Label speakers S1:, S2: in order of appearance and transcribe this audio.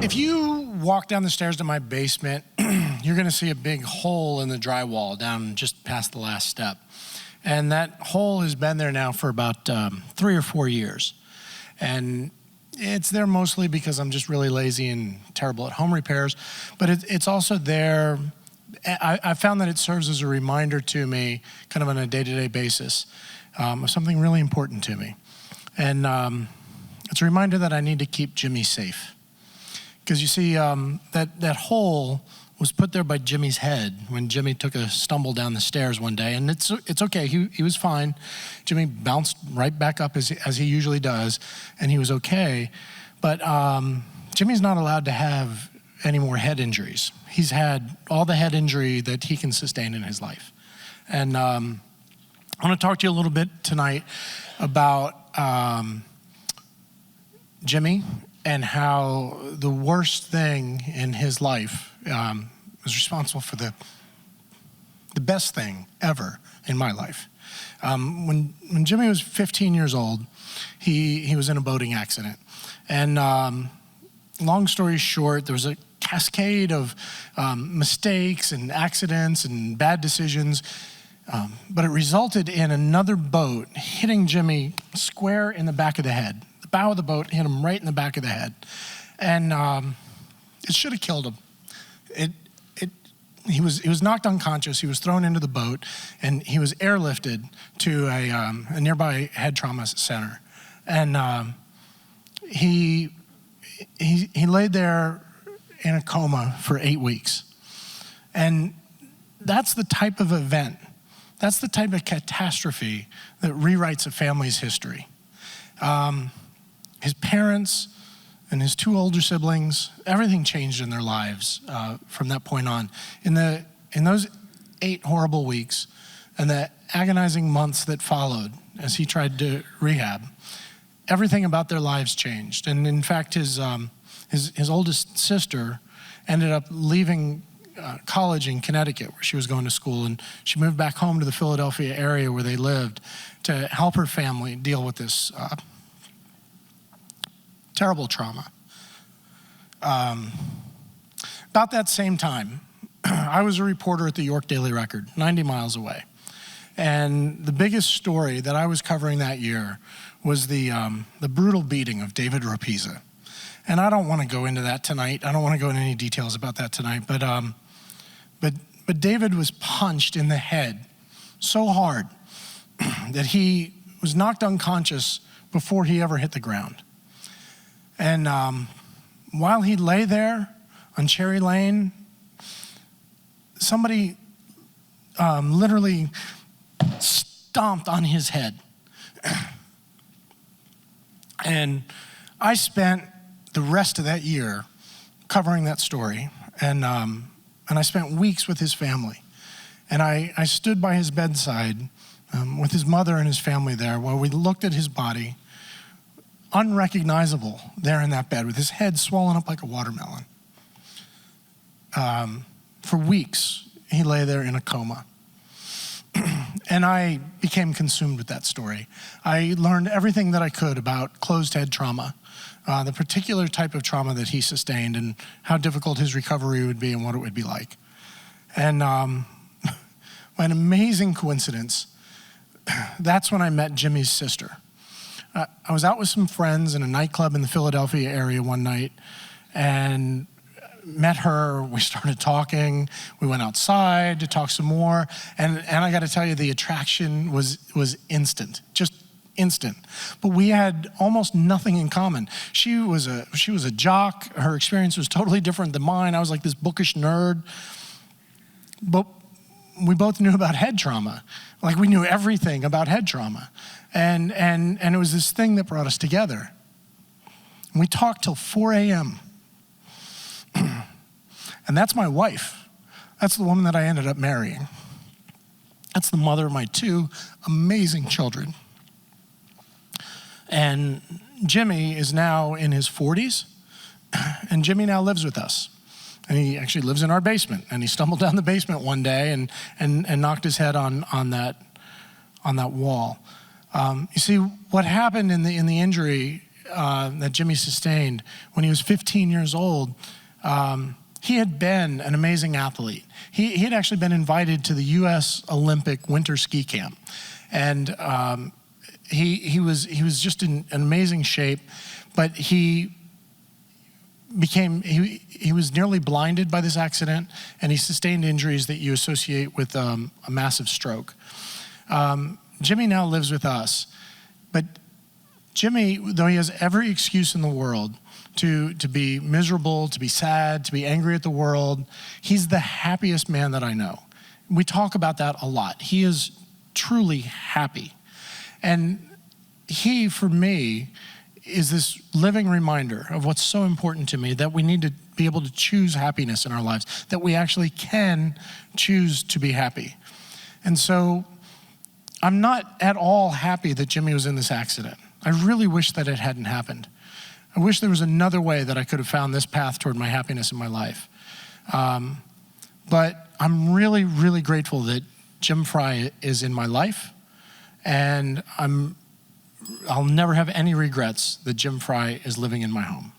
S1: If you walk down the stairs to my basement, you're gonna see a big hole in the drywall down just past the last step. And that hole has been there now for about 3 or 4 years. And it's there mostly because I'm just really lazy and terrible at home repairs, but it's also there. I found that it serves as a reminder to me, kind of on a day-to-day basis, of something really important to me. And it's a reminder that I need to keep Jimmy safe. Because you see, that hole was put there by Jimmy's head when Jimmy took a stumble down the stairs one day, and it's okay, he was fine. Jimmy bounced right back up as he usually does, and he was okay. But Jimmy's not allowed to have any more head injuries. He's had all the head injury that he can sustain in his life. And I want to talk to you a little bit tonight about Jimmy and how the worst thing in his life was responsible for the best thing ever in my life. When Jimmy was 15 years old, he was in a boating accident. And long story short, there was a cascade of mistakes and accidents and bad decisions, but it resulted in another boat hitting Jimmy square in the back of the head. The bow of the boat hit him right in the back of the head. And it should have killed him. He was knocked unconscious. He was thrown into the boat, and he was airlifted to a nearby head trauma center. And he laid there in a coma for 8 weeks. And that's the type of event, that's the type of catastrophe that rewrites a family's history. His parents and his 2 older siblings, everything changed in their lives from that point on. In those 8 horrible weeks and the agonizing months that followed as he tried to rehab, everything about their lives changed. And in fact, his oldest sister ended up leaving college in Connecticut, where she was going to school, and she moved back home to the Philadelphia area where they lived to help her family deal with this terrible trauma. About that same time, I was a reporter at the York Daily Record, 90 miles away. And the biggest story that I was covering that year was the brutal beating of David Rapiza. And I don't want to go into that tonight. I don't want to go into any details about that tonight. But David was punched in the head so hard that he was knocked unconscious before he ever hit the ground. And while he lay there on Cherry Lane, somebody literally stomped on his head. And I spent the rest of that year covering that story, and I spent weeks with his family. And I stood by his bedside with his mother and his family there while we looked at his body, unrecognizable there in that bed with his head swollen up like a watermelon. For weeks, he lay there in a coma. And I became consumed with that story. I learned everything that I could about closed head trauma, the particular type of trauma that he sustained and how difficult his recovery would be and what it would be like. And by an amazing coincidence, that's when I met Jimmy's sister. I was out with some friends in a nightclub in the Philadelphia area one night and met her. We started talking. We went outside to talk some more. And I got to tell you, the attraction was instant, just instant. But we had almost nothing in common. She was a jock. Her experience was totally different than mine. I was like this bookish nerd. But we both knew about head trauma. Like, we knew everything about head trauma. And it was this thing that brought us together. And we talked till 4 a.m. And that's my wife. That's the woman that I ended up marrying. That's the mother of my 2 amazing children. And Jimmy is now in his 40s, and Jimmy now lives with us. And he actually lives in our basement. And he stumbled down the basement one day and knocked his head on that wall. You see, what happened in the injury that Jimmy sustained when he was 15 years old, he had been an amazing athlete. He had actually been invited to the U.S. Olympic winter ski camp. And he was just in an amazing shape, but he was nearly blinded by this accident, and he sustained injuries that you associate with a massive stroke. Jimmy now lives with us, but Jimmy, though he has every excuse in the world to be miserable, to be sad, to be angry at the world, he's the happiest man that I know. We talk about that a lot. He is truly happy. And he, for me, is this living reminder of what's so important to me, that we need to be able to choose happiness in our lives, that we actually can choose to be happy. And so I'm not at all happy that Jimmy was in this accident. I really wish that it hadn't happened. I wish there was another way that I could have found this path toward my happiness in my life. But I'm really, really grateful that Jim Fry is in my life, and I'll never have any regrets that Jim Fry is living in my home.